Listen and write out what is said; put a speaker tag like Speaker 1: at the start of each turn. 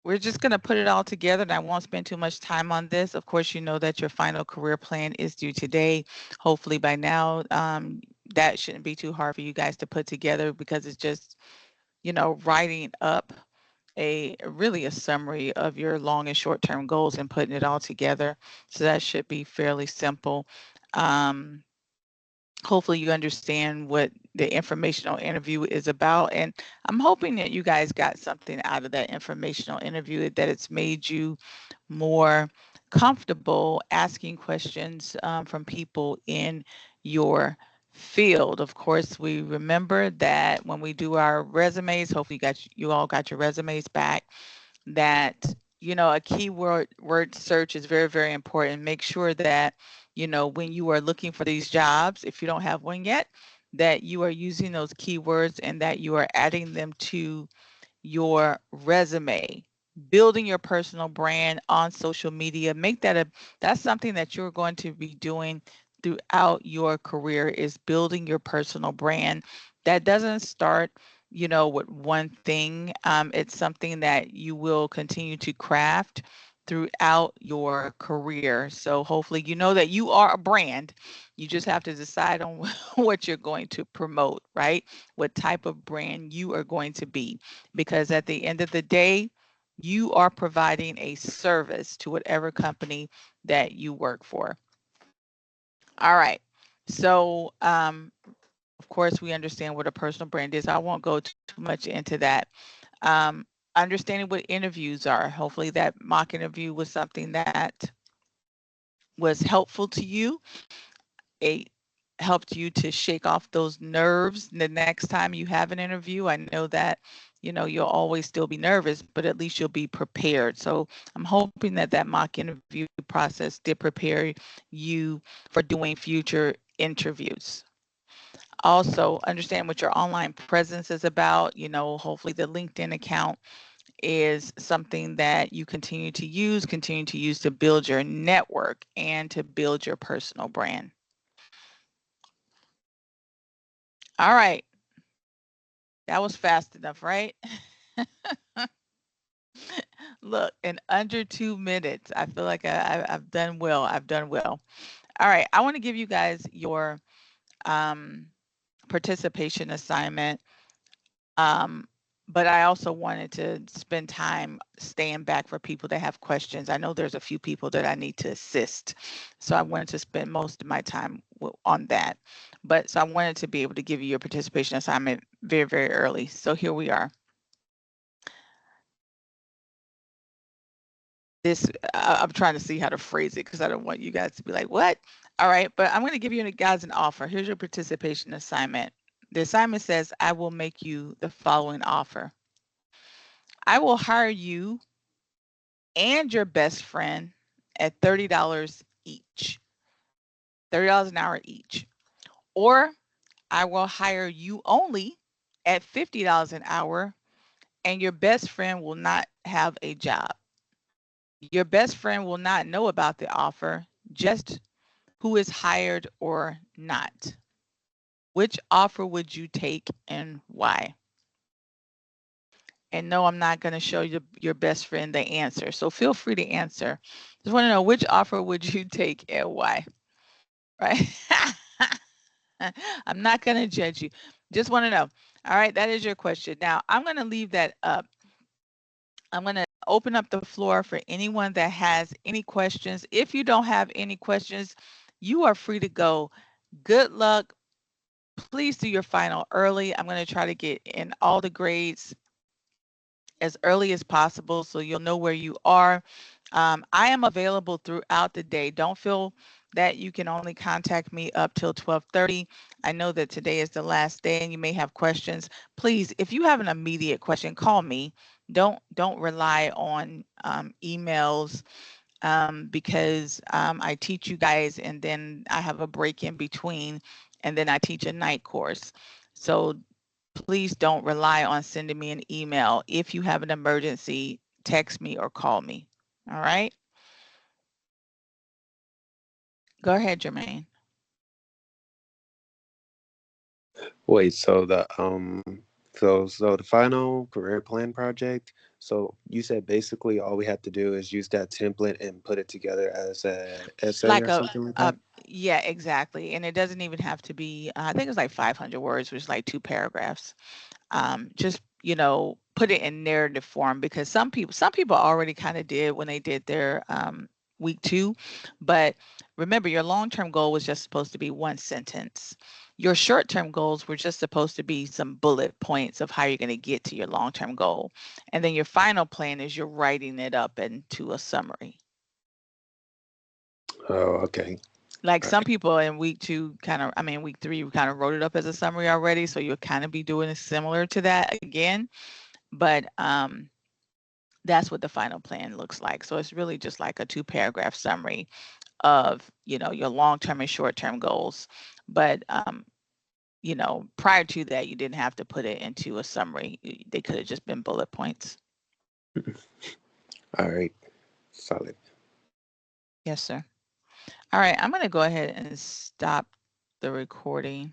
Speaker 1: we're just going to put it all together, and I won't spend too much time on this. Of course, you know that your final career plan is due today. Hopefully by now, that shouldn't be too hard for you guys to put together, because it's just, writing up a really a summary of your long and short term goals and putting it all together. So that should be fairly simple. Um, Hopefully you understand what the informational interview is about, and I'm hoping that you guys got something out of that informational interview, that it's made you more comfortable asking questions from people in your field. Of course, we remember that when we do our resumes, hopefully you all got your resumes back, that a keyword word search is very, very important. Make sure that when you are looking for these jobs, if you don't have one yet, that you are using those keywords and that you are adding them to your resume. Building your personal brand on social media, that's something that you're going to be doing throughout your career, is building your personal brand. That doesn't start with one thing. It's something that you will continue to craft throughout your career. So hopefully you know that you are a brand. You just have to decide on what you're going to promote, right? What type of brand you are going to be, because at the end of the day, you are providing a service to whatever company that you work for. All right. So, of course, we understand what a personal brand is. I won't go too much into that. Um, Understanding what interviews are. Hopefully, that mock interview was something that was helpful to you. It helped you to shake off those nerves the next time you have an interview. I know that, you'll always still be nervous, but at least you'll be prepared. So I'm hoping that that mock interview process did prepare you for doing future interviews. Also, understand what your online presence is about. Hopefully the LinkedIn account is something that you continue to use to build your network and to build your personal brand. All right. That was fast enough, right? Look, in under 2 minutes, I feel like I've done well. I've done well. All right. I want to give you guys your um, participation assignment. Um, but I also wanted to spend time staying back for people that have questions. I know there's a few people that I need to assist. So I wanted to spend most of my time on that. But so I wanted to be able to give you your participation assignment very, very early. So here we are. I'm trying to see how to phrase it, because I don't want you guys to be like, what? All right, but I'm going to give you guys an offer. Here's your participation assignment. The assignment says, I will make you the following offer. I will hire you and your best friend at $30 each, $30 an hour each. Or I will hire you only at $50 an hour, and your best friend will not have a job. Your best friend will not know about the offer, just who is hired or not. Which offer would you take and why? And no, I'm not going to show your best friend the answer. So feel free to answer. Just want to know, which offer would you take and why? Right? I'm not going to judge you. Just want to know. All right, that is your question. Now, I'm going to leave that up. I'm going to open up the floor for anyone that has any questions. If you don't have any questions, you are free to go. Good luck. Please do your final early. I'm going to try to get in all the grades as early as possible so you'll know where you are. I am available throughout the day. Don't feel that you can only contact me up till 12:30. I know that today is the last day and you may have questions. Please, if you have an immediate question, call me. Don't rely on emails, because I teach you guys and then I have a break in between, and then I teach a night course. So please don't rely on sending me an email. If you have an emergency, text me or call me. All right. Go ahead, Jermaine.
Speaker 2: Wait, so the So the final career plan project. So you said basically all we have to do is use that template and put it together as a essay
Speaker 1: Like
Speaker 2: or something like
Speaker 1: a
Speaker 2: that.
Speaker 1: yeah, exactly. And it doesn't even have to be, I think it's like 500 words, which is like 2 paragraphs. Just put it in narrative form, because some people already kind of did when they did their week 2, but remember, your long-term goal was just supposed to be one sentence. Your short-term goals were just supposed to be some bullet points of how you're going to get to your long-term goal, and then your final plan is you're writing it up into a summary.
Speaker 2: Oh, okay.
Speaker 1: Like,
Speaker 2: All
Speaker 1: some
Speaker 2: right.
Speaker 1: people in week 2 week 3, you kind of wrote it up as a summary already, so you'll kind of be doing it similar to that again. But that's what the final plan looks like. So it's really just like a 2 paragraph summary of, your long-term and short-term goals. But prior to that, you didn't have to put it into a summary. They could have just been bullet points.
Speaker 2: All right. Solid.
Speaker 1: Yes, sir. All right, I'm going to go ahead and stop the recording.